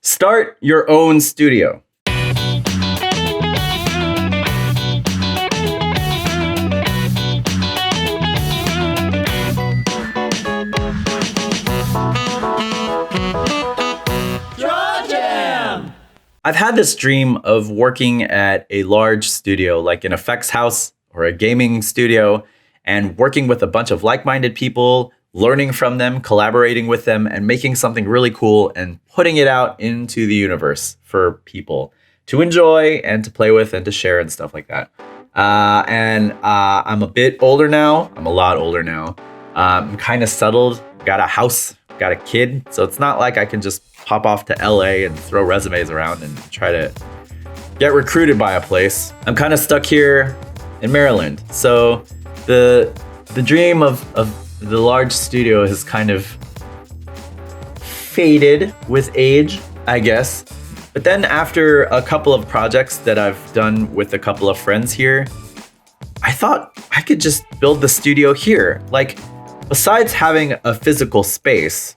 Start your own studio. I've had this dream of working at a large studio, like an effects house or a gaming studio, and working with a bunch of like-minded people, learning from them, collaborating with them, and making something really cool and putting it out into the universe for people to enjoy and to play with and to share and stuff like that. I'm a bit older now. I'm a lot older now. I'm kind of settled, got a house, got a kid. So it's not like I can just pop off to LA and throw resumes around and try to get recruited by a place. I'm kind of stuck here in Maryland. So the dream of the large studio has kind of faded with age, I guess. But then after a couple of projects that I've done with a couple of friends here, I thought I could just build the studio here. Like, besides having a physical space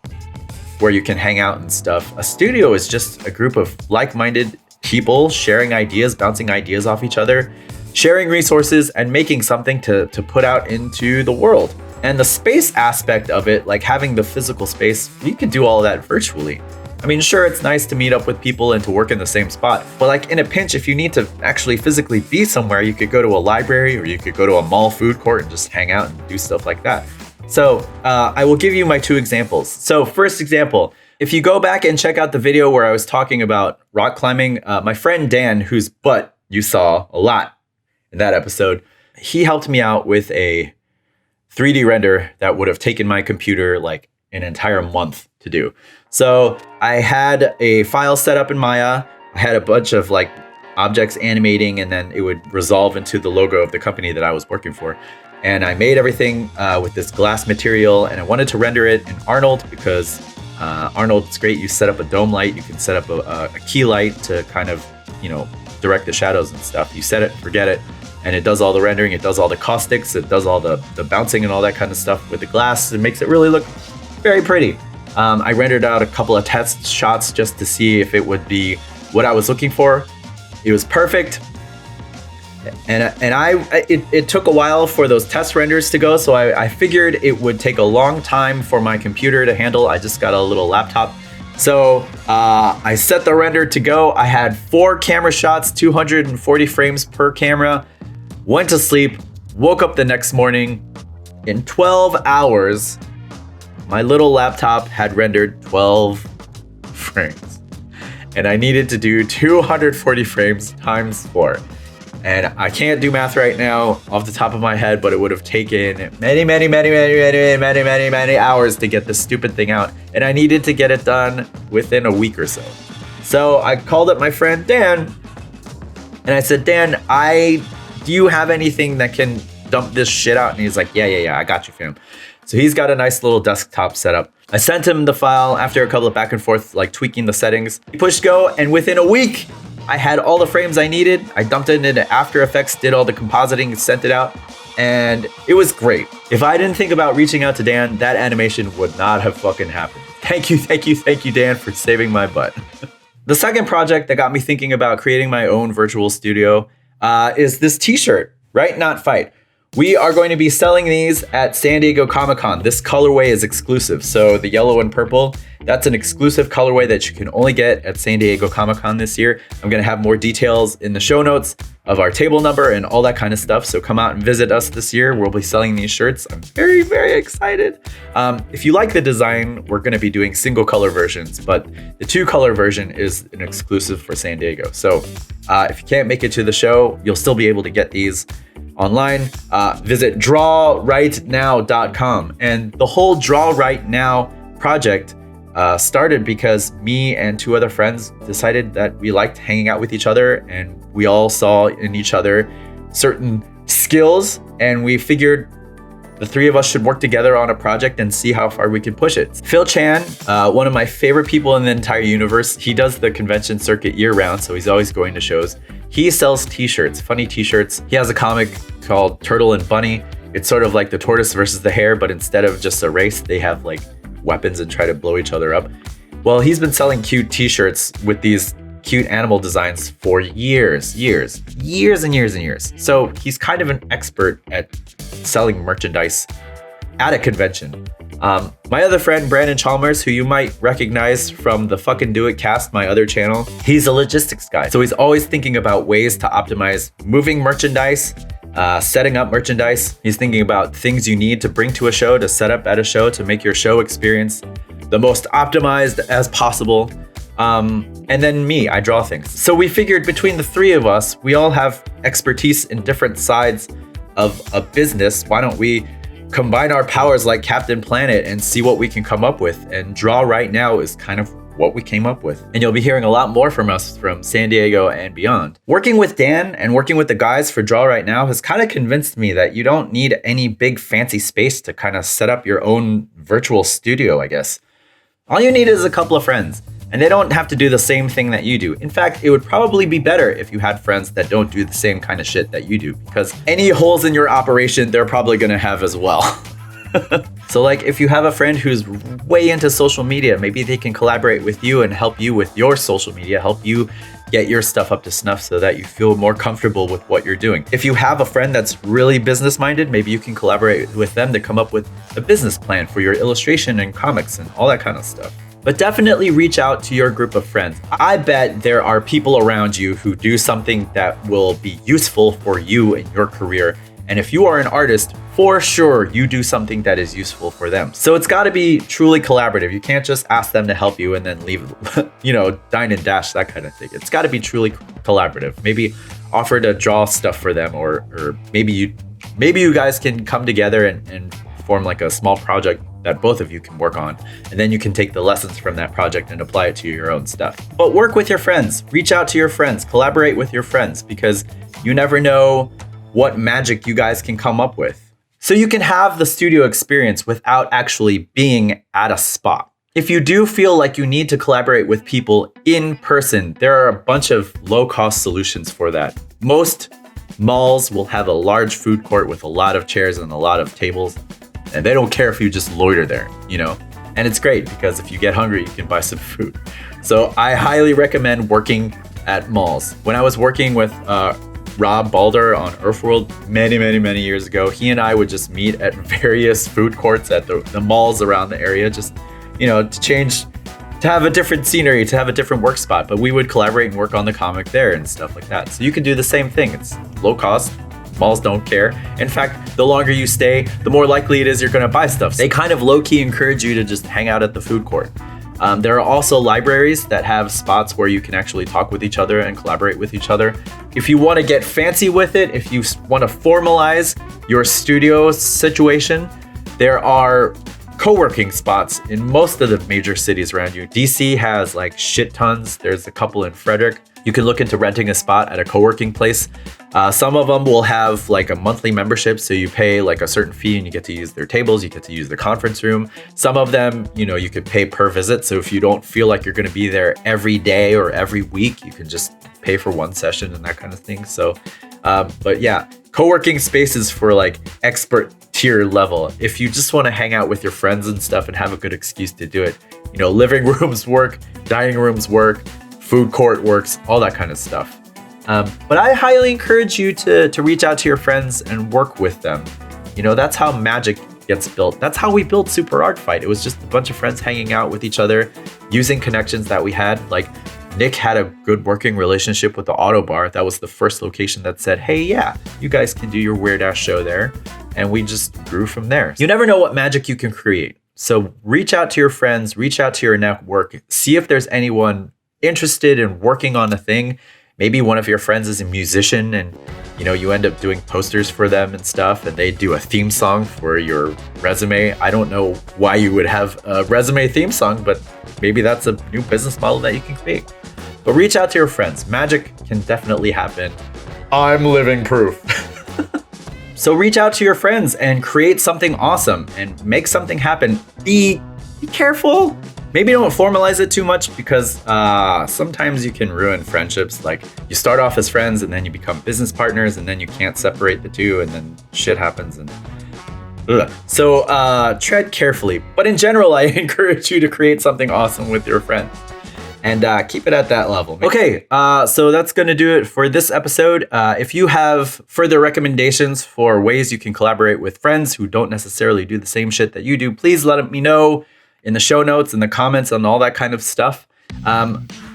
where you can hang out and stuff, a studio is just a group of like-minded people sharing ideas, bouncing ideas off each other, sharing resources, and making something to put out into the world. And the space aspect of it, like having the physical space, you can do all of that virtually. I mean, sure, it's nice to meet up with people and to work in the same spot, but like in a pinch, if you need to actually physically be somewhere, you could go to a library or you could go to a mall food court and just hang out and do stuff like that. So I will give you my two examples. So first example, if you go back and check out the video where I was talking about rock climbing, my friend Dan, whose butt you saw a lot in that episode, he helped me out with a 3D render that would have taken my computer like an entire month to do. So I had a file set up in Maya. I had a bunch of like objects animating, and then it would resolve into the logo of the company that I was working for. And I made everything with this glass material, and I wanted to render it in Arnold because Arnold's great. You set up a dome light, you can set up a key light to kind of, direct the shadows and stuff. You set it, forget it, and it does all the rendering, it does all the caustics, it does all the bouncing and all that kind of stuff with the glass. It makes it really look very pretty. I rendered out a couple of test shots just to see if it would be what I was looking for. It was perfect. And it took a while for those test renders to go, so I figured it would take a long time for my computer to handle. I just got a little laptop. So I set the render to go. I had 4 camera shots, 240 frames per camera, went to sleep, woke up the next morning. In 12 hours, my little laptop had rendered 12 frames. And I needed to do 240 frames times 4. And I can't do math right now off the top of my head, but it would have taken many hours to get this stupid thing out. And I needed to get it done within a week or so. So I called up my friend Dan, and I said, Dan, do you have anything that can dump this shit out? And he's like, yeah, I got you, fam. So he's got a nice little desktop setup. I sent him the file after a couple of back and forth, like tweaking the settings. He pushed go, and within a week, I had all the frames I needed. I dumped it into After Effects, did all the compositing, sent it out, and it was great. If I didn't think about reaching out to Dan, that animation would not have fucking happened. Thank you, Dan, for saving my butt. The second project that got me thinking about creating my own virtual studio is this t-shirt, Write Not Fight. We are going to be selling these at San Diego Comic-Con. This colorway is exclusive. So the yellow and purple, that's an exclusive colorway that you can only get at San Diego Comic-Con this year. I'm going to have more details in the show notes of our table number and all that kind of stuff. So come out and visit us this year. We'll be selling these shirts. I'm very, very excited. If you like the design, we're going to be doing single color versions, but the 2-color version is an exclusive for San Diego. So if you can't make it to the show, you'll still be able to get these online. Visit drawrightnow.com. And the whole Draw Right Now project started because me and 2 other friends decided that we liked hanging out with each other, and we all saw in each other certain skills, and we figured the 3 of us should work together on a project and see how far we can push it. Phil Chan, one of my favorite people in the entire universe, he does the convention circuit year-round, so he's always going to shows. He sells t-shirts, funny t-shirts. He has a comic called Turtle and Bunny. It's sort of like the tortoise versus the hare, but instead of just a race, they have like weapons and try to blow each other up. Well, he's been selling cute t-shirts with these cute animal designs for years and years. So he's kind of an expert at selling merchandise at a convention. My other friend, Brandon Chalmers, who you might recognize from the Fucking Do It cast, my other channel, he's a logistics guy. So he's always thinking about ways to optimize moving merchandise, setting up merchandise. He's thinking about things you need to bring to a show, to set up at a show, to make your show experience the most optimized as possible. And then me, I draw things. So we figured between the three of us, we all have expertise in different sides of a business. Why don't we combine our powers like Captain Planet and see what we can come up with? And Draw Right Now is kind of what we came up with. And you'll be hearing a lot more from us from San Diego and beyond. Working with Dan and working with the guys for Draw Right Now has kind of convinced me that you don't need any big fancy space to kind of set up your own virtual studio, I guess. All you need is a couple of friends, and they don't have to do the same thing that you do. In fact, it would probably be better if you had friends that don't do the same kind of shit that you do, because any holes in your operation, they're probably gonna have as well. So like if you have a friend who's way into social media, maybe they can collaborate with you and help you with your social media, help you get your stuff up to snuff so that you feel more comfortable with what you're doing. If you have a friend that's really business minded, maybe you can collaborate with them to come up with a business plan for your illustration and comics and all that kind of stuff. But definitely reach out to your group of friends. I bet there are people around you who do something that will be useful for you in your career. And if you are an artist, for sure, you do something that is useful for them. So it's got to be truly collaborative. You can't just ask them to help you and then leave, dine and dash, that kind of thing. It's got to be truly collaborative. Maybe offer to draw stuff for them, or maybe you guys can come together and form like a small project that both of you can work on. And then you can take the lessons from that project and apply it to your own stuff. But work with your friends, reach out to your friends, collaborate with your friends, because you never know what magic you guys can come up with. So you can have the studio experience without actually being at a spot. If you do feel like you need to collaborate with people in person, there are a bunch of low-cost solutions for that. Most malls will have a large food court with a lot of chairs and a lot of tables, and they don't care if you just loiter there, And it's great because if you get hungry, you can buy some food. So I highly recommend working at malls. When I was working with Rob Balder on Earthworld many years ago, he and I would just meet at various food courts at the malls around the area, just, to have a different scenery, to have a different work spot. But we would collaborate and work on the comic there and stuff like that. So you can do the same thing. It's low cost. Malls don't care. In fact, the longer you stay, the more likely it is you're going to buy stuff. They kind of low-key encourage you to just hang out at the food court. There are also libraries that have spots where you can actually talk with each other and collaborate with each other. If you want to get fancy with it, if you want to formalize your studio situation, there are co-working spots in most of the major cities around you. DC has like shit tons. There's a couple in Frederick. You can look into renting a spot at a co-working place. Some of them will have like a monthly membership, so you pay like a certain fee and you get to use their tables, you get to use their conference room. Some of them, you could pay per visit, so if you don't feel like you're going to be there every day or every week, you can just pay for one session and that kind of thing. So, but yeah, co-working spaces for like expert tier level. If you just want to hang out with your friends and stuff and have a good excuse to do it, living rooms work, dining rooms work, food court works, all that kind of stuff. But I highly encourage you to reach out to your friends and work with them. That's how magic gets built. That's how we built Super Art Fight. It was just a bunch of friends hanging out with each other, using connections that we had. Like Nick had a good working relationship with the Auto Bar. That was the first location that said, hey, yeah, you guys can do your weird ass show there. And we just grew from there. You never know what magic you can create. So reach out to your friends, reach out to your network, see if there's anyone interested in working on a thing. Maybe one of your friends is a musician and you end up doing posters for them and stuff, and they do a theme song for your resume. I don't know why you would have a resume theme song, but maybe that's a new business model that you can create. But reach out to your friends. Magic can definitely happen. I'm living proof. So reach out to your friends and create something awesome and make something happen. Be careful. Maybe don't formalize it too much, because sometimes you can ruin friendships. Like you start off as friends and then you become business partners and then you can't separate the two and then shit happens. And Ugh. So tread carefully. But in general, I encourage you to create something awesome with your friends. And keep it at that level. Okay, so that's going to do it for this episode. If you have further recommendations for ways you can collaborate with friends who don't necessarily do the same shit that you do, please let me know in the show notes, in the comments, and all that kind of stuff.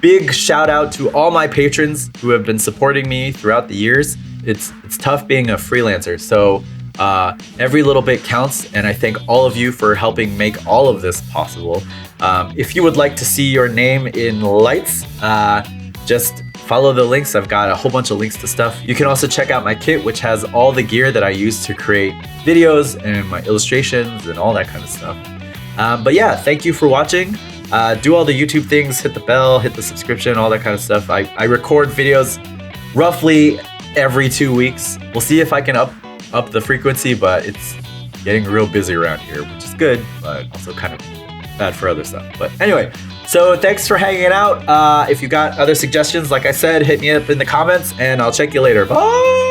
Big shout out to all my patrons who have been supporting me throughout the years. It's tough being a freelancer, so every little bit counts, and I thank all of you for helping make all of this possible. If you would like to see your name in lights, just follow the links. I've got a whole bunch of links to stuff. You can also check out my kit, which has all the gear that I use to create videos and my illustrations and all that kind of stuff. But yeah, thank you for watching. Do all the YouTube things, hit the bell, hit the subscription, all that kind of stuff. I record videos roughly every 2 weeks. We'll see if I can up the frequency, but it's getting real busy around here, which is good, but also kind of bad for other stuff. But anyway, so thanks for hanging out. If you got other suggestions, like I said, hit me up in the comments and I'll check you later. Bye!